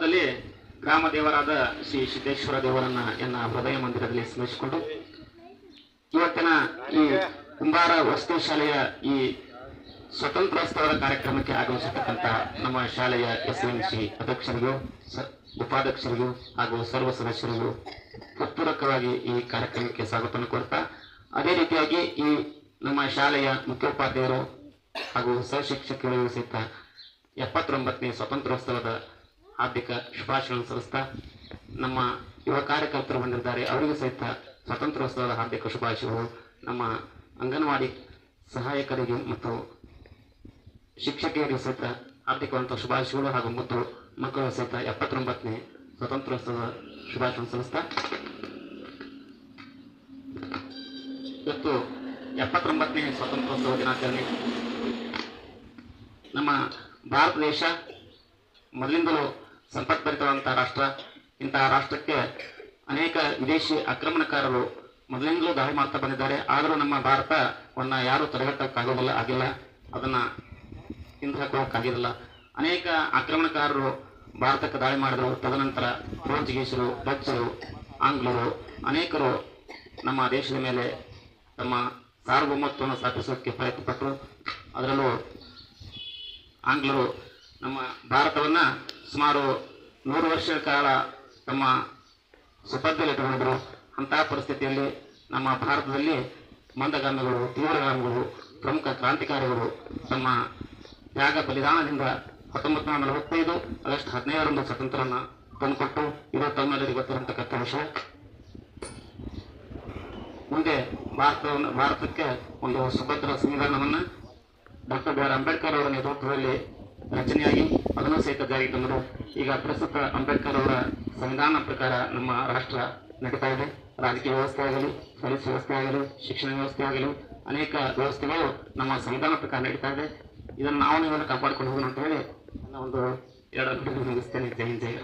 ಆರಂಭದಲ್ಲಿ ಗ್ರಾಮ ದೇವರಾದ ಶ್ರೀ ಸಿದ್ದೇಶ್ವರ ದೇವರನ್ನ ಎನ್ನ ಹೃದಯ ಮಂದಿರದಲ್ಲಿ ಸ್ಮರಿಸಿಕೊಂಡು ಇವತ್ತಿನ ಈ ಕುಂಬಾರ ವಸತಿ ಶಾಲೆಯ ಈ ಸ್ವತಂತ್ರೋತ್ಸವದ ಕಾರ್ಯಕ್ರಮಕ್ಕೆ ಆಗಮಿಸಿರ್ತಕ್ಕಂಥ ನಮ್ಮ ಶಾಲೆಯ ಎಸ್ಎಂಸಿ ಅಧ್ಯಕ್ಷರಿಗೂ ಉಪಾಧ್ಯಕ್ಷರಿಗೂ ಹಾಗೂ ಸರ್ವ ಸದಸ್ಯರಿಗೂ ಹೃತ್ಪೂರ್ವಕವಾಗಿ ಈ ಕಾರ್ಯಕ್ರಮಕ್ಕೆ ಸ್ವಾಗತವನ್ನು ಕೊಡ್ತಾ, ಅದೇ ರೀತಿಯಾಗಿ ಈ ನಮ್ಮ ಶಾಲೆಯ ಮುಖ್ಯೋಪಾಧ್ಯಾಯರು ಹಾಗೂ ಸಹಶಿಕ್ಷಕರಿಗೂ ಸಹಿತ 79ನೇ ಸ್ವಾತಂತ್ರ್ಯೋತ್ಸವದ ಹಾರ್ದಿಕ ಶುಭಾಶಯಗಳನ್ನು ಸಲ್ಲಿಸ್ತಾ, ನಮ್ಮ ಯುವ ಕಾರ್ಯಕರ್ತರು ಬಂದಿದ್ದಾರೆ, ಅವರಿಗೂ ಸಹಿತ ಸ್ವಾತಂತ್ರ್ಯೋತ್ಸವದ ಹಾರ್ದಿಕ ಶುಭಾಶಯಗಳು. ನಮ್ಮ ಅಂಗನವಾಡಿ ಸಹಾಯಕರಿಗೆ ಮತ್ತು ಶಿಕ್ಷಕಿಯರಿಗೆ ಸಹಿತ ಹಾರ್ದಿಕವಂತ ಶುಭಾಶಯಗಳು ಹಾಗೂ ಮತ್ತು ಮಕ್ಕಳು ಸಹಿತ 79ನೇ ಸ್ವಾತಂತ್ರ್ಯೋತ್ಸವದ ಶುಭಾಶಯವನ್ನು ಸಲ್ಲಿಸ್ತಾ, ಇವತ್ತು 79ನೇ ಸ್ವಾತಂತ್ರ್ಯೋತ್ಸವ ದಿನಾಚರಣೆ. ನಮ್ಮ ಭಾರತ ದೇಶ ಮೊದಲಿಂದಲೂ ಸಂಪತ್ಭರಿತವಾದಂತಹ ರಾಷ್ಟ್ರ. ಇಂತಹ ರಾಷ್ಟ್ರಕ್ಕೆ ಅನೇಕ ವಿದೇಶಿ ಆಕ್ರಮಣಕಾರರು ಮೊದಲಿಂದಲೂ ದಾಳಿ ಮಾಡ್ತಾ ಬಂದಿದ್ದಾರೆ. ಆದರೂ ನಮ್ಮ ಭಾರತವನ್ನು ಯಾರೂ ಆಗಿಲ್ಲ, ಅದನ್ನು ಹಿಂದೆ ಹಾಕೋಕ್ಕಾಗಿರಲಿಲ್ಲ. ಅನೇಕ ಆಕ್ರಮಣಕಾರರು ಭಾರತಕ್ಕೆ ದಾಳಿ ಮಾಡಿದರು. ತದನಂತರ ಪೋರ್ಚುಗೀಸರು, ಡಚ್ಚರು, ಆಂಗ್ಲರು ಅನೇಕರು ನಮ್ಮ ದೇಶದ ಮೇಲೆ ತಮ್ಮ ಸಾರ್ವಭೌಮತ್ವವನ್ನು ಸ್ಥಾಪಿಸೋಕ್ಕೆ ಪ್ರಯತ್ನಪಟ್ಟರು. ಅದರಲ್ಲೂ ಆಂಗ್ಲರು ನಮ್ಮ ಭಾರತವನ್ನು ಸುಮಾರು 100 ವರ್ಷಗಳ ಕಾಲ ತಮ್ಮ ಸುಪರ್ದಿಯಲ್ಲಿ ಇಟ್ಟುಕೊಂಡಿದ್ದರು. ಅಂತಹ ಪರಿಸ್ಥಿತಿಯಲ್ಲಿ ನಮ್ಮ ಭಾರತದಲ್ಲಿ ಮಂದಗಾಮಿಗಳು, ತೀವ್ರಗಾಮಿಗಳು, ಪ್ರಮುಖ ಕ್ರಾಂತಿಕಾರಿಗಳು ತಮ್ಮ ತ್ಯಾಗ ಬಲಿದಾನದಿಂದ 1945 ಆಗಸ್ಟ್ 15ರಂದು ಸ್ವಾತಂತ್ರ್ಯವನ್ನು ತಂದುಕೊಟ್ಟು ಇದು ತಮ್ಮೆಲ್ಲರಿಗೂ ಗೊತ್ತಿರತಕ್ಕಂಥ ವಿಷಯ. ಮುಂದೆ ಭಾರತಕ್ಕೆ ಒಂದು ಸುಭದ್ರ ಸಂವಿಧಾನವನ್ನು ಡಾಕ್ಟರ್ ಬಿ ಆರ್ ಅಂಬೇಡ್ಕರ್ ಅವರ ನೇತೃತ್ವದಲ್ಲಿ ರಚನೆಯಾಗಿ ಅದನ್ನು ಸಹಿತ ಜಾರಿಗೆ ತಂದರು. ಈಗ ಪ್ರಸ್ತುತ ಅಂಬೇಡ್ಕರ್ ಅವರ ಸಂವಿಧಾನ ಪ್ರಕಾರ ನಮ್ಮ ರಾಷ್ಟ್ರ ನಡೀತಾ ಇದೆ. ರಾಜಕೀಯ ವ್ಯವಸ್ಥೆ ಆಗಲಿ, ಪೊಲೀಸ್ ವ್ಯವಸ್ಥೆ ಆಗಲಿ, ಶಿಕ್ಷಣ ವ್ಯವಸ್ಥೆ ಆಗಲಿ, ಅನೇಕ ವ್ಯವಸ್ಥೆಗಳು ನಮ್ಮ ಸಂವಿಧಾನ ಪ್ರಕಾರ ನಡೀತಾ ಇದೆ. ಇದನ್ನು ನಾವು ನೀವೆಲ್ಲ ಕಾಪಾಡಿಕೊಂಡು ಹೋಗೋಣ ಅಂತ ಹೇಳಿ ನನ್ನ ಒಂದು 2 ಮುಗಿಸ್ತೇನೆ. ಜೈ ಹಿಂದ್, ಜೈ